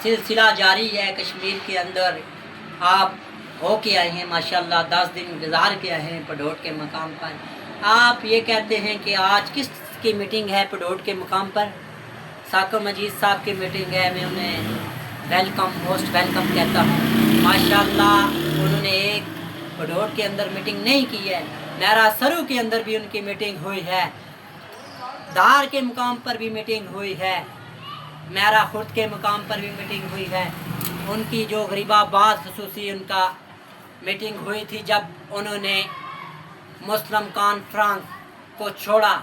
सिलसिला जारी है कश्मीर के अंदर। आप हो के आए हैं माशाल्लाह, 10 दिन गुजार के आए हैं पडोट के मकाम पर। आप ये कहते हैं कि आज किस की मीटिंग है पडोट के मकाम पर? साकिब मजीद साहब की मीटिंग है। मैं उन्हें वेलकम, मोस्ट वेलकम कहता हूँ। माशाल्लाह उन्होंने एक पडोट के अंदर मीटिंग नहीं की है, मेरा सरू के अंदर भी उनकी मीटिंग हुई है, दार के मुकाम पर भी मीटिंग हुई है, मेरा खुद के मुकाम पर भी मीटिंग हुई है। उनकी जो गरीबाबाद खसूसी उनका मीटिंग हुई थी, जब उन्होंने मुस्लिम कॉन्फ्रेंस को छोड़ा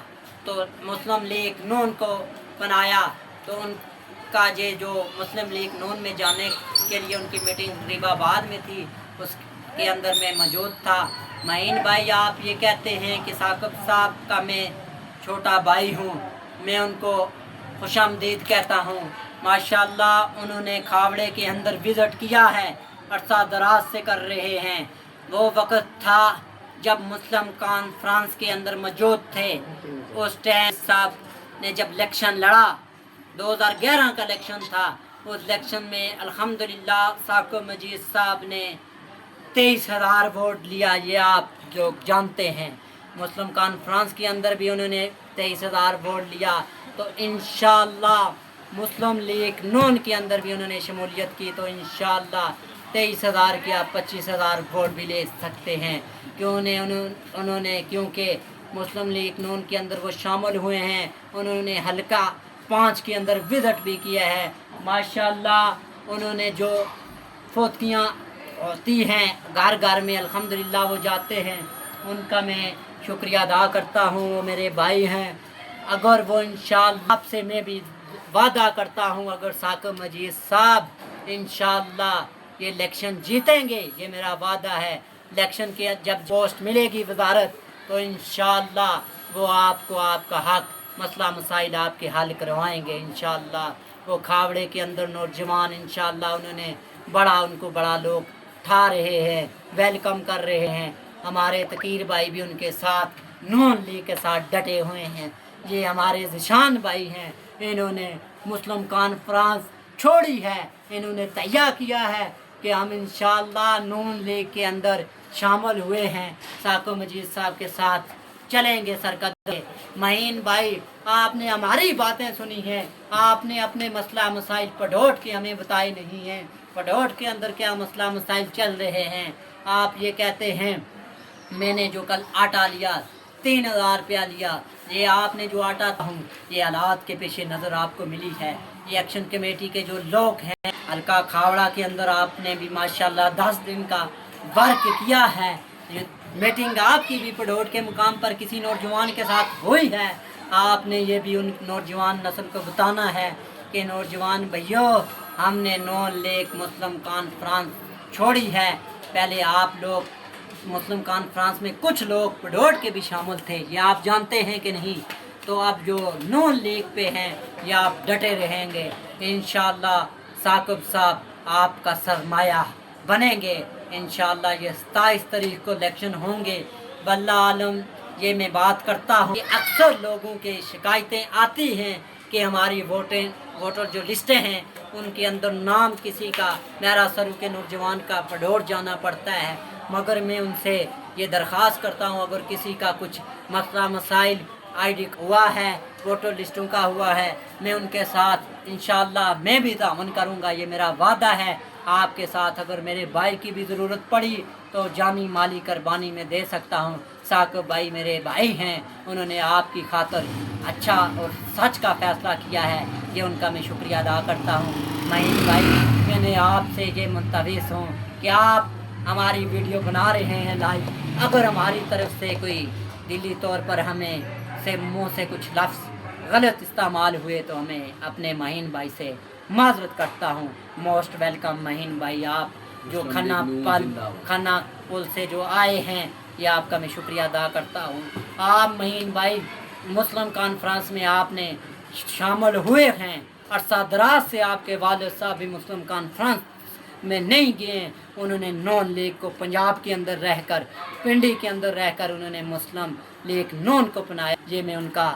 तो मुस्लिम लीग नून को बनाया, तो उनका ये जो मुस्लिम लीग नून में जाने के लिए उनकी मीटिंग गरीबाबाद में थी, उसके अंदर मैं मौजूद था। महीन भाई आप ये कहते हैं कि साकिब साहब का मैं छोटा भाई हूँ, मैं उनको खुशामदीद कहता हूँ। माशाल्लाह उन्होंने खावड़े के अंदर विज़िट किया है, अरसा दराज से कर रहे हैं। वो वक़्त था जब मुस्लिम कॉन्फ्रेंस के अंदर मौजूद थे। उस टाइम साहब ने जब इलेक्शन लड़ा, 2011 का इलेक्शन था, उस इलेक्शन में अल्हम्दुलिल्लाह साकिब मजीद साहब ने 23,000 वोट लिया। ये आप जो जानते हैं, मुस्लिम कॉन्फ्रेंस के अंदर भी उन्होंने 23,000 वोट लिया। तो इंशाअल्लाह मुस्लिम लीग नून के अंदर भी उन्होंने शमूलियत की, तो इंशाअल्लाह 23,000 के आप 25,000 वोट भी ले सकते हैं। क्योंकि मुस्लिम लीग नून के अंदर वो शामिल हुए हैं। उन्होंने हल्का 5 के अंदर विज़िट भी किया है। माशाल्लाह उन्होंने जो फोतियाँ होती हैं घर घर में, अल्हम्दुलिल्लाह वो जाते हैं, उनका मैं शुक्रिया अदा करता हूँ। वो मेरे भाई हैं। अगर वो इंशाअल्लाह आपसे मैं भी वादा करता हूँ, अगर साकिब मजीद साहब इंशाअल्लाह ये इलेक्शन जीतेंगे, ये मेरा वादा है, इलेक्शन के जब पोस्ट मिलेगी वजारत, तो इंशाअल्लाह वो आपको आपका हक मसला मसाइल आपके हल करवाएंगे इंशाअल्लाह। वो खावड़े के अंदर नौजवान इंशाअल्लाह उनको बड़ा लोग उठा रहे हैं, वेलकम कर रहे हैं। हमारे तकीर भाई भी उनके साथ नून लीग के साथ डटे हुए हैं। ये हमारे ज़िशान भाई हैं, इन्होंने मुस्लिम कॉन्फ्रेंस छोड़ी है, इन्होंने तैयार किया है कि हम इंशाअल्लाह नून लीग के अंदर शामिल हुए हैं, साकिब मजीद साहब के साथ चलेंगे सरकत। महीन भाई आपने हमारी बातें सुनी हैं, आपने अपने मसला मसाइल पडोट के हमें बताए नहीं हैं, पडोट के अंदर क्या मसला मसाइल चल रहे हैं। आप ये कहते हैं मैंने जो कल आटा लिया 3,000 रुपया लिया, ये आपने जो आटा हूँ ये हालात के पेश नज़र आपको मिली है। ये एक्शन कमेटी के जो लोग हैं हल्का खावड़ा के अंदर, आपने भी माशाल्लाह 10 दिन का वर्क किया है। ये मीटिंग आपकी भी पडोट के मुकाम पर किसी नौजवान के साथ हुई है। आपने ये भी उन नौजवान नस्ल को बताना है कि नौजवान भैयों, हमने नून लीग मुस्लिम कॉन्फ्रेंस छोड़ी है। पहले आप लोग मुस्लिम कॉन्फ्रेंस में कुछ लोग पडोट के भी शामिल थे, ये आप जानते हैं कि नहीं? तो अब जो नून लीग पे हैं ये आप डटे रहेंगे इंशाअल्लाह। साकिब साहब आपका सरमाया बनेंगे इंशाअल्लाह। ये 27 तारीख को इलेक्शन होंगे। वल्लाह आलम ये मैं बात करता हूँ कि अक्सर लोगों के शिकायतें आती हैं कि हमारी वोटर जो लिस्टें हैं उनके अंदर नाम किसी का, मेरा सरू के नौजवान का पडोट जाना पड़ता है। मगर मैं उनसे ये दरख्वास्त करता हूँ, अगर किसी का कुछ मसला मसाइल आईडी हुआ है, वोटर लिस्टों का हुआ है, मैं उनके साथ इंशाअल्लाह मैं भी ताउन करूँगा, ये मेरा वादा है आपके साथ। अगर मेरे भाई की भी ज़रूरत पड़ी तो जानी माली कुर्बानी में दे सकता हूँ। साकिब भाई मेरे भाई हैं, उन्होंने आपकी खातिर अच्छा और सच का फ़ैसला किया है, ये उनका मैं शुक्रिया अदा करता हूँ। महीन भाई मैंने आपसे ये मुंतज़िर हूँ कि आप हमारी वीडियो बना रहे हैं लाइव, अगर हमारी तरफ से कोई दिली तौर पर हमें से मुँह से कुछ लफ्ज़ गलत इस्तेमाल हुए तो हमें अपने महीन भाई से माजरत करता हूँ। मोस्ट वेलकम महीन भाई, आप जो खन्ना पुल से जो आए हैं, ये आपका मैं शुक्रिया अदा करता हूँ। आप महीन भाई मुस्लिम कॉन्फ्रेंस में आपने शामिल हुए हैं, अरसा दराज से आपके वालिद साहब भी मुस्लिम कॉन्फ्रेंस में नहीं गए। उन्होंने नून लीग को पंजाब के अंदर रहकर, पिंडी के अंदर रहकर उन्होंने मुस्लिम लीग नून को अपनाया। ये मैं उनका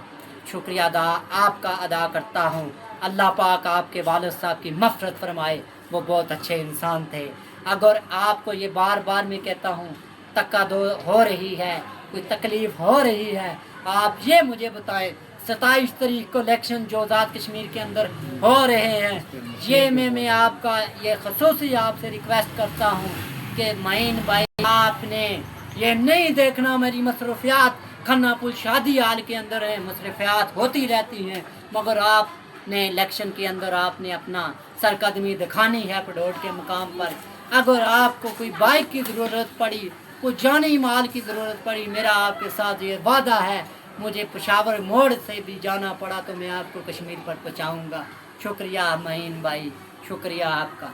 शुक्रिया आपका अदा करता हूँ। اللہ پاک آپ کے والد صاحب کی مغفرت فرمائے، وہ بہت اچھے انسان تھے۔ اگر آپ کو یہ بار بار میں کہتا ہوں تکا دو ہو رہی ہے، کوئی تکلیف ہو رہی ہے، آپ یہ مجھے بتائیں 27 تاریخ کو الیکشن جو آزاد کشمیر کے اندر ہو رہے ہیں، یہ میں آپ کا یہ خصوصی آپ سے ریکویسٹ کرتا ہوں کہ معین بھائی آپ نے یہ نہیں دیکھنا میری مصروفیات کھنا پل شادی حال کے اندر ہے، مصروفیات ہوتی رہتی ہیں، مگر آپ نے الیکشن کے اندر آپ نے اپنا سرقدمی دکھانی ہے پڈوڈ کے مقام پر۔ اگر آپ کو کوئی بائک کی ضرورت پڑی، کوئی جانی مال کی ضرورت پڑی، میرا آپ کے ساتھ یہ وعدہ ہے، مجھے پشاور موڑ سے بھی جانا پڑا تو میں آپ کو کشمیر پر پہنچاؤں گا۔ شکریہ معین بھائی، شکریہ آپ کا۔